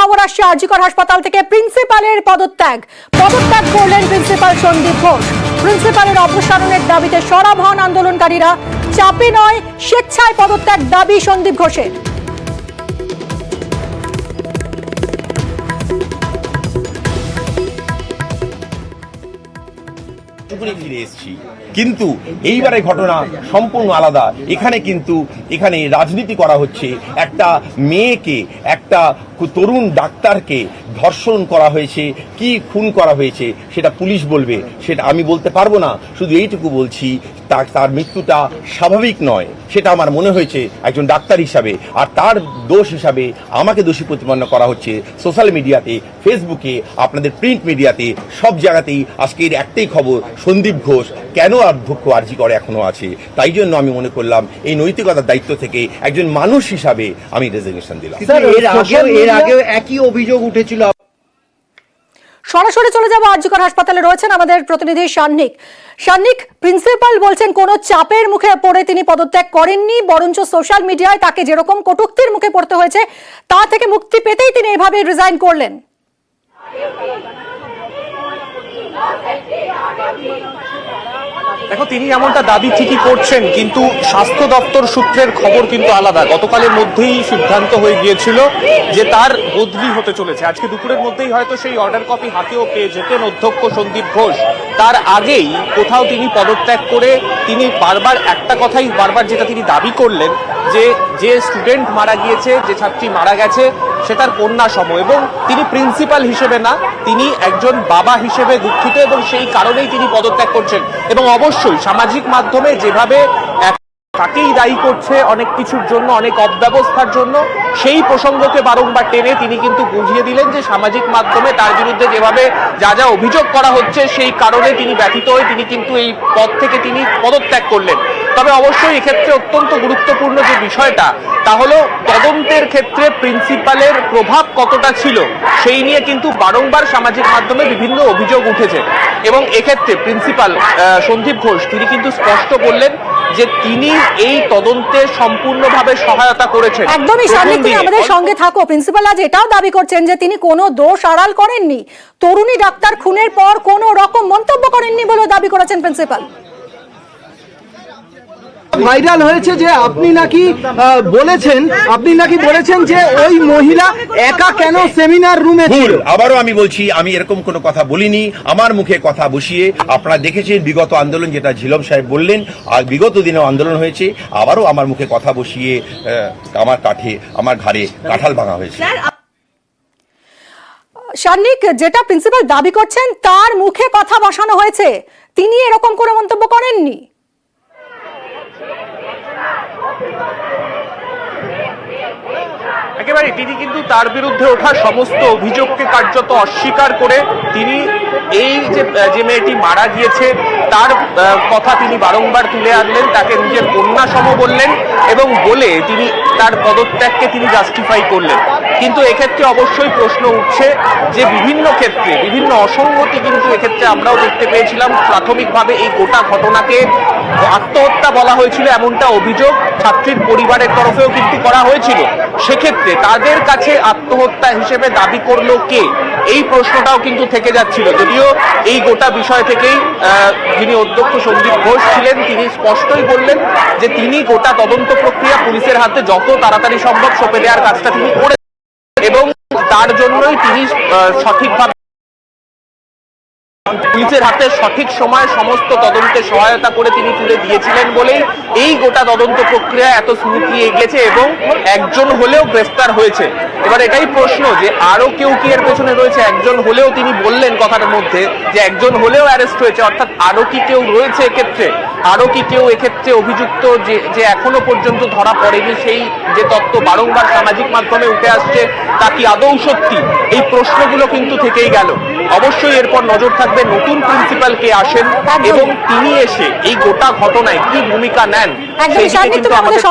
খবর আসছে আরজিকর হাসপাতাল থেকে প্রিন্সিপালের পদত্যাগ করলেন প্রিন্সিপাল সন্দীপ ঘোষ। প্রিন্সিপালের অপসারণের দাবিতে সরব হন আন্দোলনকারীরা। চাপে নয়, স্বেচ্ছায় পদত্যাগ দাবি সন্দীপ ঘোষের। ফিরে এসেছি, কিন্তু এইবারে ঘটনা সম্পূর্ণ আলাদা। এখানে রাজনীতি করা হচ্ছে। একটা মেয়েকে, একটা তরুণ ডাক্তারকে ধর্ষণ করা হয়েছে, কি খুন করা হয়েছে সেটা পুলিশ বলবে, সেটা আমি বলতে পারবো না। শুধু এইটুকু বলছি, তার মৃত্যুটা স্বাভাবিক নয়, সেটা আমার মনে হয়েছে একজন ডাক্তার হিসাবে। আর তার দোষ হিসাবে আমাকে দোষী প্রতিপন্ন করা হচ্ছে সোশ্যাল মিডিয়াতে, ফেসবুকে, আপনাদের প্রিন্ট মিডিয়াতে, সব জায়গাতেই আজকের একটাই খবর, সন্দীপ ঘোষ কেন অধ্যক্ষ আরজিকরে এখনো আছে। তাই জন্য আমি মনে করলাম এই নৈতিকতার দায়িত্ব থেকে একজন মানুষ হিসাবে আমি রেজিগনেশন দিলাম। এর আগেও একই অভিযোগ উঠেছিল। সরাসরি চলে যাব, আরজিকর হাসপাতালে রয়েছেন আমাদের প্রতিনিধি সান্নিক। প্রিন্সিপাল বলছেন কোনো চাপের মুখে পড়ে তিনি পদত্যাগ করেননি, বরঞ্চ সোশ্যাল মিডিয়ায় তাকে যেরকম কটূক্তির মুখে পড়তে হয়েছে তা থেকে মুক্তি পেতেই তিনি এভাবে রিজাইন করলেন। দেখো, তিনি এমনটা দাবি ঠিকই করছেন, কিন্তু স্বাস্থ্য দপ্তর সূত্রের খবর কিন্তু আলাদা। গতকালের মধ্যেই সিদ্ধান্ত হয়ে গিয়েছিল যে তার বদলি হতে চলেছে। আজকে দুপুরের মধ্যেই হয়তো সেই অর্ডার কপি হাতেও পেয়ে যেতেন অধ্যক্ষ সন্দীপ ঘোষ। তার আগেই কোথাও তিনি পদত্যাগ করে তিনি একটা কথাই বারবার যেটা তিনি দাবি করলেন, যে স্টুডেন্ট মারা গিয়েছে, যে ছাত্রী মারা গেছে, সে তার কন্যা সম, এবং তিনি প্রিন্সিপাল হিসেবে না, তিনি একজন বাবা হিসেবে দুঃখিত, এবং সেই কারণেই তিনি পদত্যাগ করছেন। এবং অবশ্যই সামাজিক মাধ্যমে যেভাবে তাকেই দায়ী করছে অনেক কিছুর জন্য, অনেক অব্যবস্থার জন্য, সেই প্রসঙ্গকে বারংবার টেনে তিনি কিন্তু বুঝিয়ে দিলেন যে সামাজিক মাধ্যমে তার বিরুদ্ধে যেভাবে যা অভিযোগ করা হচ্ছে সেই কারণে তিনি ব্যথিত হয়ে তিনি কিন্তু এই পদ থেকে তিনি পদত্যাগ করলেন। তবে অবশ্যই এক্ষেত্রে অত্যন্ত গুরুত্বপূর্ণ যে বিষয়টা, তা হলো তদন্তের ক্ষেত্রে প্রিন্সিপালের প্রভাব কতটা ছিল সেই নিয়ে কিন্তু বারংবার সামাজিক মাধ্যমে বিভিন্ন অভিযোগ উঠেছে। এবং এক্ষেত্রে প্রিন্সিপাল সন্দীপ ঘোষ তিনি কিন্তু স্পষ্ট বললেন যে তিনি এই তদন্তে সম্পূর্ণভাবে সহায়তা করেছেন। একদমই সান্নিক, তুমি আমাদের সঙ্গে থাকো। প্রিন্সিপাল আজ এটাও দাবি করছেন যে তিনি কোনো দোষ আড়াল করেননি, তরুণী ডাক্তার খুনের পর কোনো রকম মন্তব্য করেননি বলে দাবি করেছেন প্রিন্সিপাল। ভাইরাল হয়েছে যে আপনি নাকি বলেছেন যে ওই মহিলা একা কেন সেমিনার রুমে ছিল। আবারও আমি বলছি, আমি এরকম কোনো কথা বলিনি। আমার মুখে কথা বসিয়ে আপনারা দেখেছেন বিগত আন্দোলন, যেটা ঝিলম সাহেব বললেন, আর বিগত দিনেও আন্দোলন হয়েছে, আবারও আমার মুখে কথা বসিয়ে আমার ঘাড়ে কাঁঠাল ভাঙা হয়েছে। সান্নিক, যেটা প্রিন্সিপাল দাবি করছেন তার মুখে কথা বসানো হয়েছে, তিনি এরকম করে মন্তব্য করেননি। একেবারে তিনি কিন্তু তার বিরুদ্ধে ওঠা সমস্ত অভিযোগকে কার্যত অস্বীকার করে তিনি এই যে মেয়েটি মারা গিয়েছে তার কথা তিনি বারংবার তুলে আনলেন, তাকে নিজের কন্যা সম বললেন, এবং বলে তিনি তার পদত্যাগকে তিনি জাস্টিফাই করলেন। কিন্তু এক্ষেত্রে অবশ্যই প্রশ্ন উঠছে যে বিভিন্ন ক্ষেত্রে বিভিন্ন অসঙ্গতি কিন্তু এক্ষেত্রে আমরাও দেখতে পেয়েছিলাম। প্রাথমিকভাবে এই গোটা ঘটনাকে আত্মহত্যা বলা হয়েছিল, এমনটা অভিযোগ ছাত্রীর পরিবারের তরফেও কিন্তু করা হয়েছিল। সেক্ষেত্রে তাদের কাছে আত্মহত্যা হিসেবে দাবি করলো কে, এই প্রশ্নটাও কিন্তু থেকে যাচ্ছিল। যদিও এই গোটা বিষয় থেকেই যিনি অধ্যক্ষ সন্দীপ ঘোষ ছিলেন তিনি স্পষ্টই বললেন যে তিনি গোটা তদন্ত প্রক্রিয়া পুলিশের হাতে যত তাড়াতাড়ি সম্ভব সঁপে দেওয়ার কাজটা তিনি করে, এবং তার জন্যই তিনি সঠিকভাবে পুলিশের হাতে সঠিক সময় সমস্ত তদন্তে সহায়তা করে তিনি তুলে দিয়েছিলেন বলেই এই গোটা তদন্ত প্রক্রিয়া এত স্মুথলি এগিয়েছে এবং একজন হলেও গ্রেফতার হয়েছে। এবার এটাই প্রশ্ন যে আরো কেউ কি এর পেছনে রয়েছে। একজন হলেও তিনি বললেন কথার মধ্যে যে একজন হলেও অ্যারেস্ট হয়েছে, অর্থাৎ আরো কি কেউ রয়েছে এক্ষেত্রে, আরো কি কেউ এক্ষেত্রে অভিযুক্ত যে এখনো পর্যন্ত ধরা পড়েনি, সেই যে তত্ত্ব বারংবার সামাজিক মাধ্যমে উঠে আসছে তা কি আদৌ সত্যি, এই প্রশ্নগুলো কিন্তু থেকেই গেল। অবশ্যই এরপর নজর থাকবে নতুন প্রিন্সিপাল কে আসেন এবং তিনি এসে এই গোটা ঘটনায় কি ভূমিকা নেন, সেই দিকে কিন্তু আমাদের